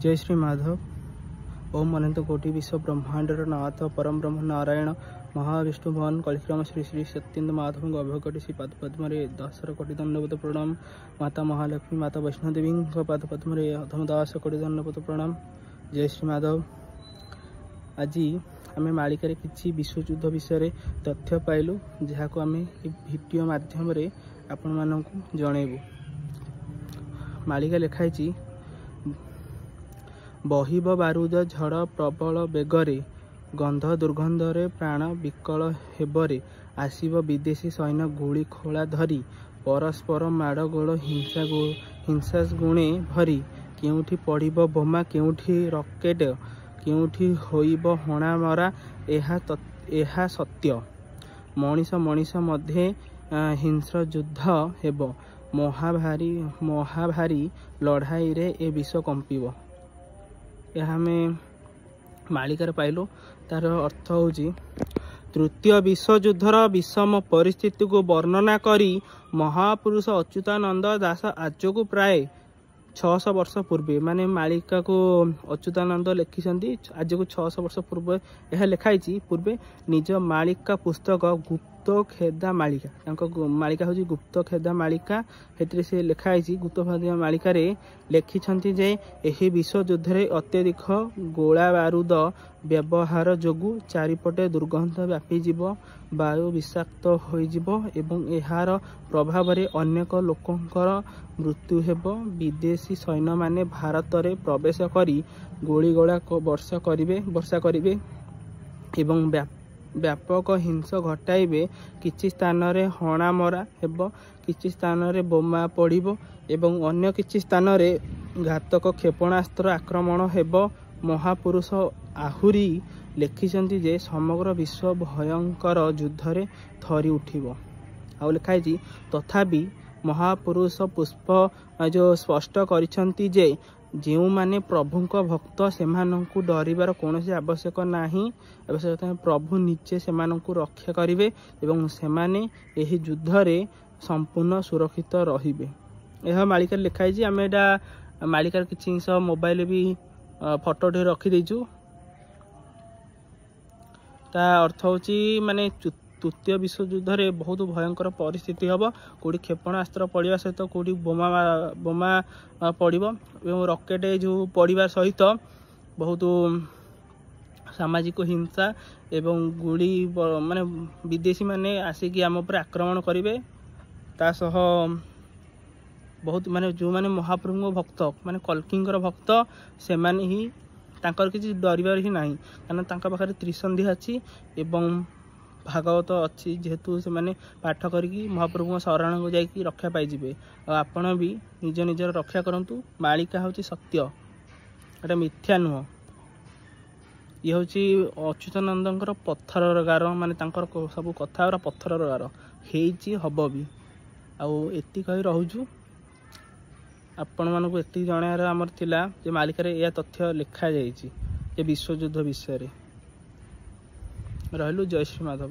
जय श्री माधव। ओम अनंत कोटि विश्व ब्रह्मांडर नाथ परम ब्रह्म नारायण महाविष्णु भवन कलिक्रम श्री श्री सत्येन्द्र माधव अभयकोटि श्री पाद पद्म 10 कोटि दंडवत प्रणाम। माता महालक्ष्मी माता वैष्णोदेवी पाद पद्म अधम 10 कोटि दंडवत प्रणाम। जय श्री माधव। आज आम मालिकार किसी विश्वयुद्ध विषय तथ्य पाइलु जहाँ को आम भिडियो माध्यम आपण मानक जनइबू। मालिका लिखाई बहिब बारूद झड़ प्रबल बेगरे गंध दुर्गंधरे प्राण विकल हेबरे आसीब विदेशी सैन्य गुली खोला धरी परस्पर माड़ गोड़ हिंसा गुणे भरी केउठी पड़िब बोमा केउठी रॉकेट केउठी होइब हणा मरा एहा सत्य। मनीष मनीष मध्य हिंस्र युद्ध हेब महाभारी लड़ाई रे ए विश्व कंपिब। यह हमें मालिकार पाइलु। तार अर्थ होची तृतीय विश्वयुद्धर विषम परिस्थिति को वर्णना करी महापुरुष अच्युतानंद दास आज को प्राय 600 वर्ष पूर्वे माने मालिका को अच्युतानंद लिखिं आज को 600 वर्ष पूर्व यह लिखाई पूर्वे निज मालिका पुस्तक गुप्त खेदा मालिका मालिका हूँ गुप्त खेदा मालिका से लिखाई गुप्त खेदा मालिकार लिखिं जे यही विश्वयुद्ध अत्यधिक गोला बारूद व्यवहार जोगु चारिपटे दुर्गंध व्यापीजीव वायु विषाक्त होइजिव यार प्रभाव अनेक लोकंकर मृत्यु हेब। विदेशी सैन्य माने भारत रे प्रवेश करी गोलीगोला वर्षा करिवे एवं व्यापक हिंसा घटाइबे। किछि स्थान रे हणा मरा हेब किछि स्थान रे बोमा पड़िबो एवं अन्य किछि स्थान रे घातक क्षेपणास्त्र आक्रमण हेब। महापुरुष आहुरी लिखिछन्ति जे समग्र विश्व भयंकर युद्धरे थरी उठिबो। आ लिखाई तथापि महापुरुष पुष्प जो स्पष्ट करिछन्ति जे जो माने प्रभुंक भक्त सेमानंकु डरिबार कोनोसी आवश्यक नाही। आवश्यकता प्रभु निचे सेमानंकु रक्षा करिवे एवं सेमाने एही युद्धरे संपूर्ण सुरक्षित रहिबे। यह मालिकार लिखाई आम एटा मालिकार किछि मोबाइल भी फोटो टे रखी देचु। ता अर्थ होची माने तृतीय विश्वयुद्ध रे बहुत भयंकर परिस्थिति हम कौटी क्षेपणास्त्र पड़ा सहित कौटी बोमा पड़ो रॉकेट जो पड़ा सहित बहुत सामाजिक हिंसा एवं गुली माने विदेशी माने आसिकी आम पर आक्रमण करेंगे। तासह बहुत माने जो माने महाप्रभु भक्त माने कल्किंगर भक्त से माने ही तांकर किसी डरिबार ही नहीं कारण तांका पाखरे त्रिसंधि अच्छी एवं भागवत अच्छी जेहेतु से माने पाठ करिकी महाप्रभु शरण को जाइकी रक्षा पाइबे। आपण भी निज निजर रक्षा करंतु। मालिका हूँ सत्य एटा मिथ्या नुह। ये हूँ अच्युतानंदर पत्थर गार माने तांकर सब कथा पत्थर गार होइची हब भी आती कही रोचु। आपण मानक एति जनार आमर थिला जे मालिकार यह तथ्य लिखा जाइए विश्वयुद्ध विषय रहलु। जय श्री माधव।